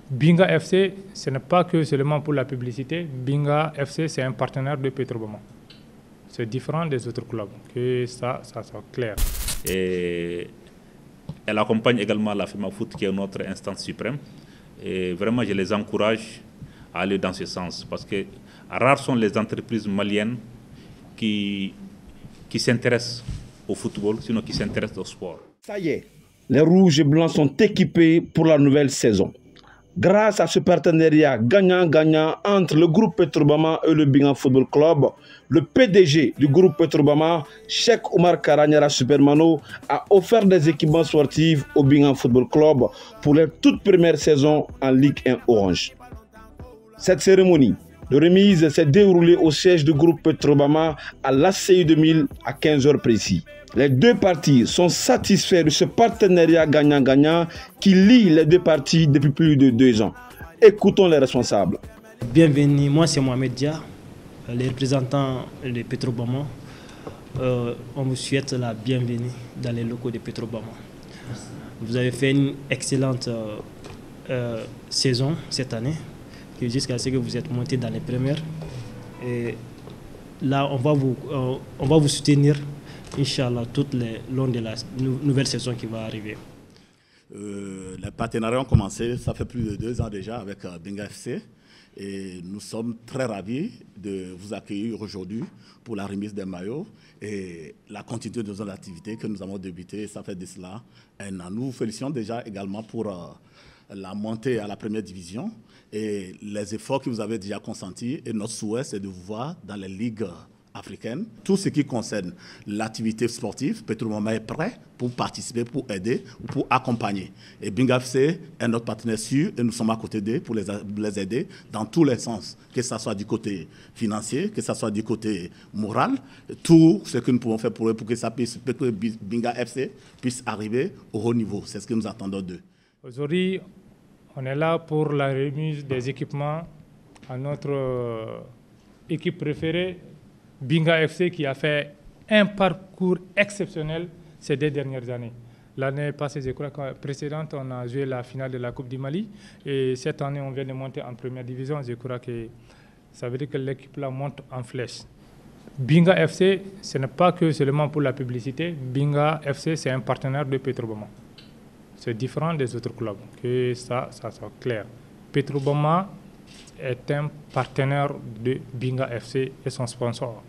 Binga FC, ce n'est pas que seulement pour la publicité. Binga FC, c'est un partenaire de Petrobama. C'est différent des autres clubs, que ça soit clair. Et elle accompagne également la FEMAFOOT, qui est notre instance suprême. Et vraiment, je les encourage à aller dans ce sens, parce que rares sont les entreprises maliennes qui s'intéressent au football, sinon qui s'intéressent au sport. Ça y est, les Rouges et Blancs sont équipés pour la nouvelle saison. Grâce à ce partenariat gagnant-gagnant entre le groupe Petrobama et le Binga Football Club, le PDG du groupe Petrobama, Cheikh Oumar Karanyara Supermano, a offert des équipements sportifs au Binga Football Club pour leur toute première saison en Ligue 1 Orange. Cette cérémonie de remise s'est déroulée au siège du groupe Petrobama à l'ACI 2000 à 15h précis. Les deux parties sont satisfaits de ce partenariat gagnant-gagnant qui lie les deux parties depuis plus de 2 ans. Écoutons les responsables. Bienvenue, moi c'est Mohamed Dia, les représentants de Petrobama. On vous souhaite la bienvenue dans les locaux de Petrobama. Vous avez fait une excellente saison cette année, jusqu'à ce que vous êtes monté dans les premières. Et là, on va vous soutenir, Inch'Allah, tout le long de la nouvelle saison qui va arriver. Les partenariats ont commencé, ça fait plus de 2 ans déjà avec Binga FC. Et nous sommes très ravis de vous accueillir aujourd'hui pour la remise des maillots et la continuité de nos activités que nous avons débutées. Ça fait de cela un an. Nous vous félicitons déjà également pour la montée à la première division et les efforts que vous avez déjà consentis. Et notre souhait, c'est de vous voir dans les ligues africaines. Tout ce qui concerne l'activité sportive, Petrobama est prêt pour participer, pour aider, pour accompagner. Et Binga FC est notre partenaire sûr et nous sommes à côté d'eux pour les aider dans tous les sens, que ce soit du côté financier, que ce soit du côté moral, tout ce que nous pouvons faire pour eux pour que Binga FC puisse arriver au haut niveau. C'est ce que nous attendons d'eux. Aujourd'hui, on est là pour la remise des équipements à notre équipe préférée, Binga FC, qui a fait un parcours exceptionnel ces 2 dernières années. L'année passée, je crois que précédente, on a joué la finale de la Coupe du Mali. Et cette année, on vient de monter en première division. Je crois que ça veut dire que l'équipe là monte en flèche. Binga FC, ce n'est pas que seulement pour la publicité. Binga FC, c'est un partenaire de Petrobama. C'est différent des autres clubs, que ça soit clair. Petrobama est un partenaire de Binga FC et son sponsor.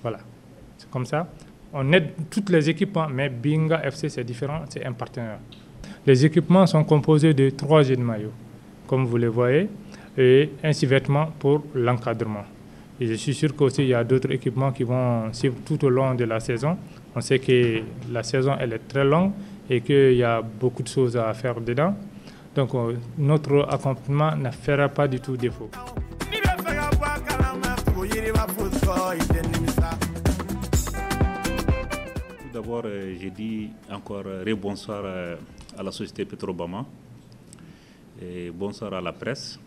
Voilà, c'est comme ça. On aide toutes les équipes, mais Binga FC c'est différent, c'est un partenaire. Les équipements sont composés de 3 jeux de maillots, comme vous les voyez, et un vêtement pour l'encadrement. Et je suis sûr qu'aussi il y a d'autres équipements qui vont suivre tout au long de la saison. On sait que la saison elle est très longue et qu'il y a beaucoup de choses à faire dedans. Donc notre accompagnement ne fera pas du tout défaut. Tout d'abord, je dis encore bonsoir à la société Petrobama et bonsoir à la presse.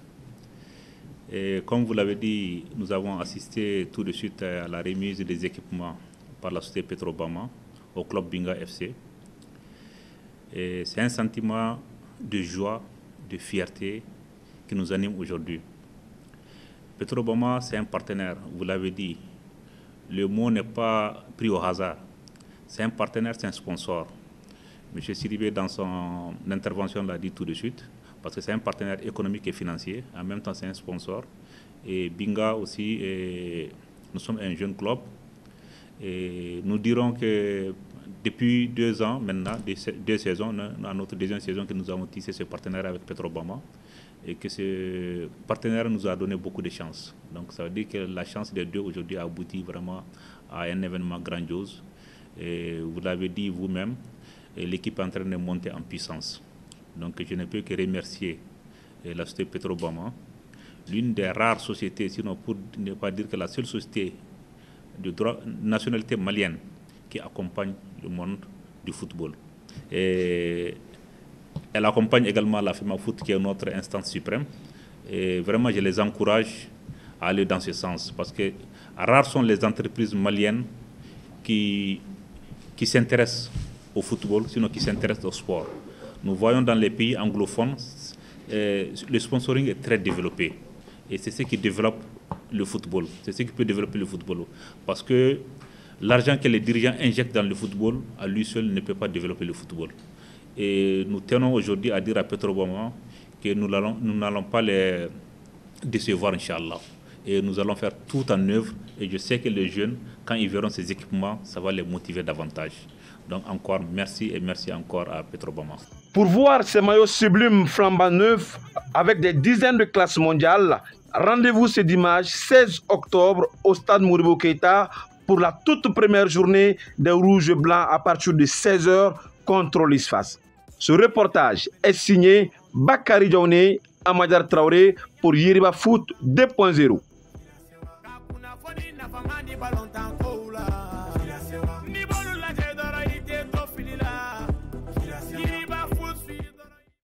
Et comme vous l'avez dit, nous avons assisté tout de suite à la remise des équipements par la société Petrobama au club Binga FC. Et c'est un sentiment de joie, de fierté qui nous anime aujourd'hui. Petrobama, c'est un partenaire, vous l'avez dit. Le mot n'est pas pris au hasard. C'est un partenaire, c'est un sponsor. M. Sidibé, dans son intervention, l'a dit tout de suite, parce que c'est un partenaire économique et financier. En même temps, c'est un sponsor. Et Binga aussi, nous sommes un jeune club. Et nous dirons que depuis 2 ans maintenant, 2 saisons, à notre 2e saison que nous avons tissé ce partenariat avec Petrobama, et que ce partenaire nous a donné beaucoup de chance. Donc ça veut dire que la chance des deux aujourd'hui a abouti vraiment à un événement grandiose. Et vous l'avez dit vous-même, l'équipe est en train de monter en puissance. Donc je ne peux que remercier la société Petrobama, l'une des rares sociétés, sinon pour ne pas dire que la seule société de nationalité malienne qui accompagne le monde du football. Et elle accompagne également la FEMAFOOT, qui est notre instance suprême. Et vraiment, je les encourage à aller dans ce sens, parce que rares sont les entreprises maliennes qui s'intéressent au football, sinon qui s'intéressent au sport. Nous voyons dans les pays anglophones, le sponsoring est très développé. Et c'est ce qui développe le football. C'est ce qui peut développer le football. Parce que l'argent que les dirigeants injectent dans le football, à lui seul, ne peut pas développer le football. Et nous tenons aujourd'hui à dire à Petrobama que nous n'allons pas les décevoir, Inch'Allah. Et nous allons faire tout en œuvre. Et je sais que les jeunes, quand ils verront ces équipements, ça va les motiver davantage. Donc encore merci et merci encore à Petrobama. Pour voir ces maillots sublimes flambant neufs avec des dizaines de classes mondiales, rendez-vous ce dimanche 16 octobre au stade Modibo Keïta pour la toute première journée des Rouges et Blancs à partir de 16h contre l'ISFAS. Ce reportage est signé Bakary Diaoné, Amadar Traoré pour Yeriba Foot 2.0.